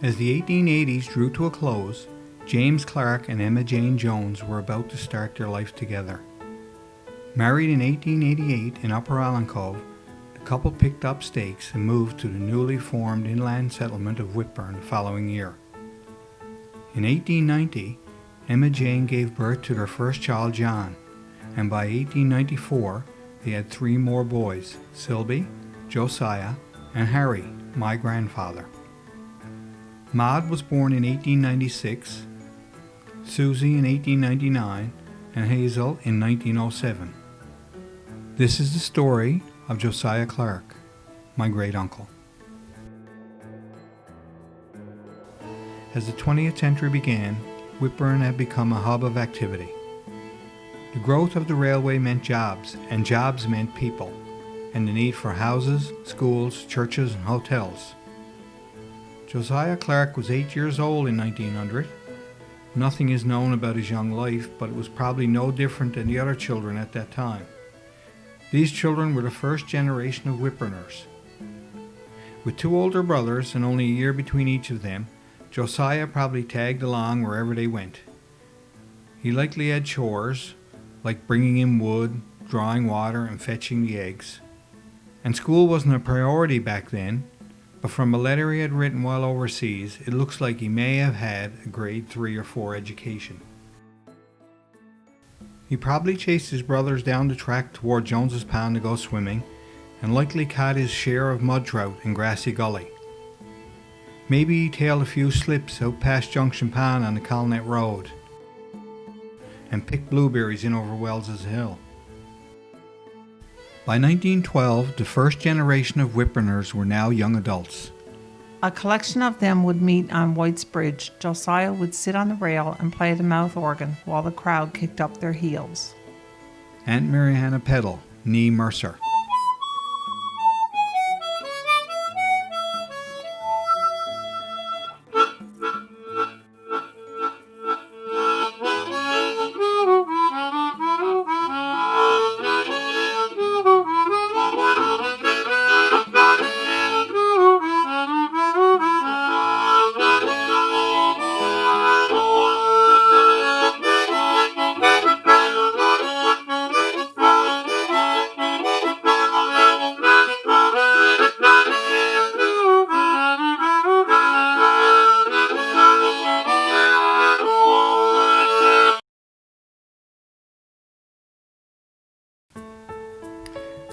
As the 1880s drew to a close, James Clarke and Emma Jane Jones were about to start their life together. Married in 1888 in Upper Allen Cove, the couple picked up stakes and moved to the newly formed inland settlement of Whitbourne the following year. In 1890, Emma Jane gave birth to their first child, John, and by 1894 they had 3 more boys, Sylvie, Josiah, and Harry, my grandfather. Maud was born in 1896, Susie in 1899, and Hazel in 1907. This is the story of Josiah Clarke, my great-uncle. As the 20th century began, Whitbourne had become a hub of activity. The growth of the railway meant jobs, and jobs meant people, and the need for houses, schools, churches, and hotels. Josiah Clarke was 8 years old in 1900. Nothing is known about his young life, but it was probably no different than the other children at that time. These children were the first generation of Whitbourners. With 2 older brothers and only a year between each of them, Josiah probably tagged along wherever they went. He likely had chores, like bringing in wood, drawing water, and fetching the eggs. And school wasn't a priority back then, but from a letter he had written while overseas, it looks like he may have had a grade 3 or 4 education. He probably chased his brothers down the track toward Jones's Pond to go swimming, and likely caught his share of mud trout in Grassy Gully. Maybe he tailed a few slips out past Junction Pond on the Colnet Road, and picked blueberries in over Wells's Hill. By 1912, the first generation of Whitbourners were now young adults. A collection of them would meet on White's Bridge. Josiah would sit on the rail and play the mouth organ while the crowd kicked up their heels. Aunt Marianna Peddle, née Mercer.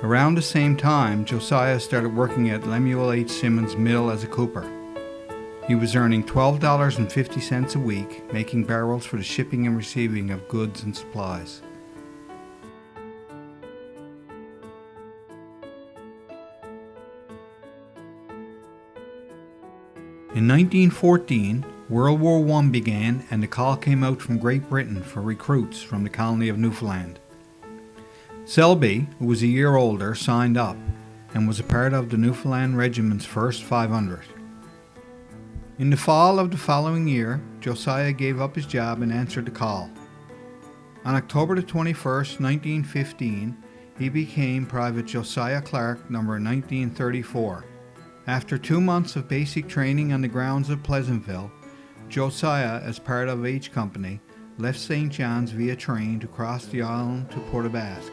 Around the same time, Josiah started working at Lemuel H. Simmons' mill as a cooper. He was earning $12.50 a week, making barrels for the shipping and receiving of goods and supplies. In 1914, World War I began and the call came out from Great Britain for recruits from the colony of Newfoundland. Selby, who was a year older, signed up and was a part of the Newfoundland Regiment's first 500. In the fall of the following year, Josiah gave up his job and answered the call. On October 21st, 1915, he became Private Josiah Clarke, number 1934. After 2 months of basic training on the grounds of Pleasantville, Josiah, as part of H Company, left St. John's via train to cross the island to Port aux Basques,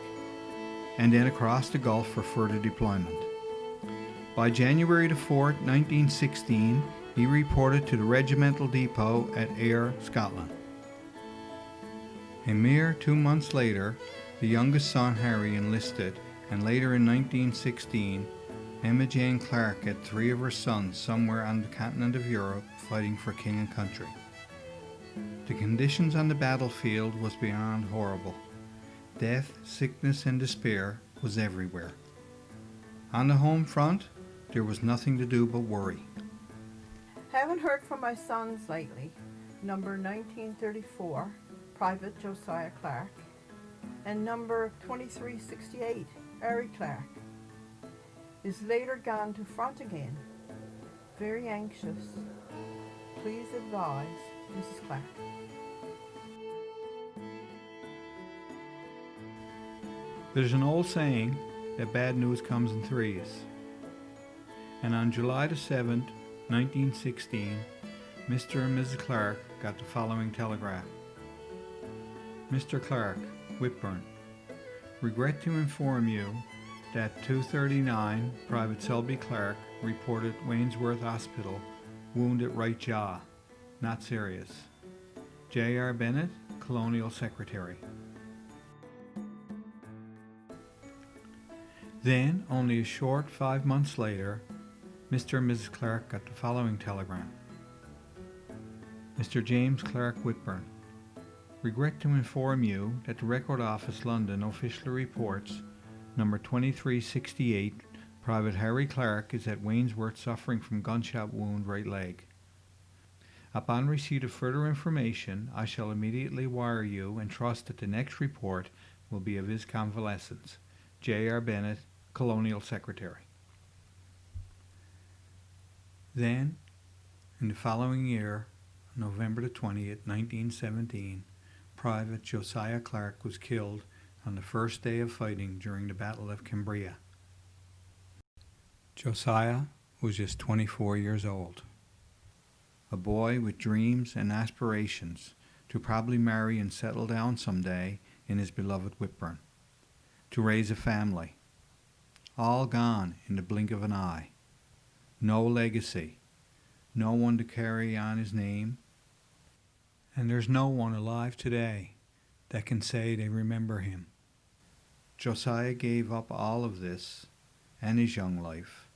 and then across the Gulf for further deployment. By January 4, 1916, he reported to the regimental depot at Ayr, Scotland. A mere 2 months later, the youngest son Harry enlisted, and later in 1916, Emma Jane Clarke had 3 of her sons somewhere on the continent of Europe fighting for king and country. The conditions on the battlefield was beyond horrible. Death, sickness, and despair was everywhere. On the home front, there was nothing to do but worry. Haven't heard from my sons lately. Number 1934, Private Josiah Clarke, and number 2368, Harry Clarke, is later gone to front again. Very anxious. Please advise Mrs. Clarke. There's an old saying that bad news comes in threes. And on July the 7th, 1916, Mr. and Mrs. Clarke got the following telegram. Mr. Clarke, Whitbourne. Regret to inform you that 239 Private Selby Clarke reported Waynesworth Hospital, wounded right jaw, not serious. J.R. Bennett, Colonial Secretary. Then, only a short 5 months later, Mr. and Mrs. Clarke got the following telegram. Mr. James Clarke Whitbourne. Regret to inform you that the Record Office London officially reports number 2368 Private Harry Clarke is at Waynesworth suffering from gunshot wound right leg. Upon receipt of further information, I shall immediately wire you and trust that the next report will be of his convalescence. J.R. Bennett, Colonial Secretary. Then, in the following year, November the 20th, 1917, Private Josiah Clarke was killed on the first day of fighting during the Battle of Cambrai. Josiah was just 24 years old, a boy with dreams and aspirations to probably marry and settle down someday in his beloved Whitbourne, to raise a family. All gone in the blink of an eye. No legacy, no one to carry on his name, and there's no one alive today that can say they remember him. Josiah gave up all of this and his young life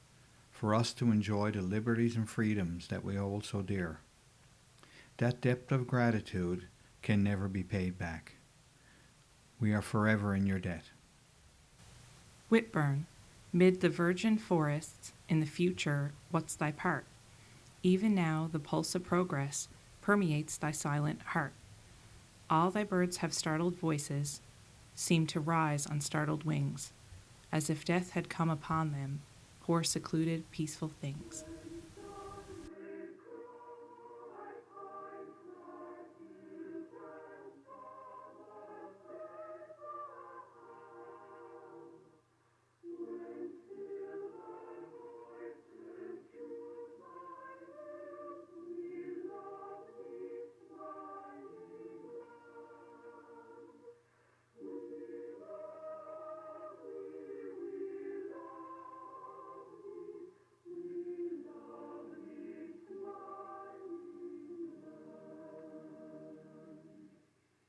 for us to enjoy the liberties and freedoms that we hold so dear. That depth of gratitude can never be paid back. We are forever in your debt. Whitbourne, mid the virgin forests, in the future, what's thy part? Even now the pulse of progress permeates thy silent heart. All thy birds have startled voices, seem to rise on startled wings, as if death had come upon them, poor secluded, peaceful things.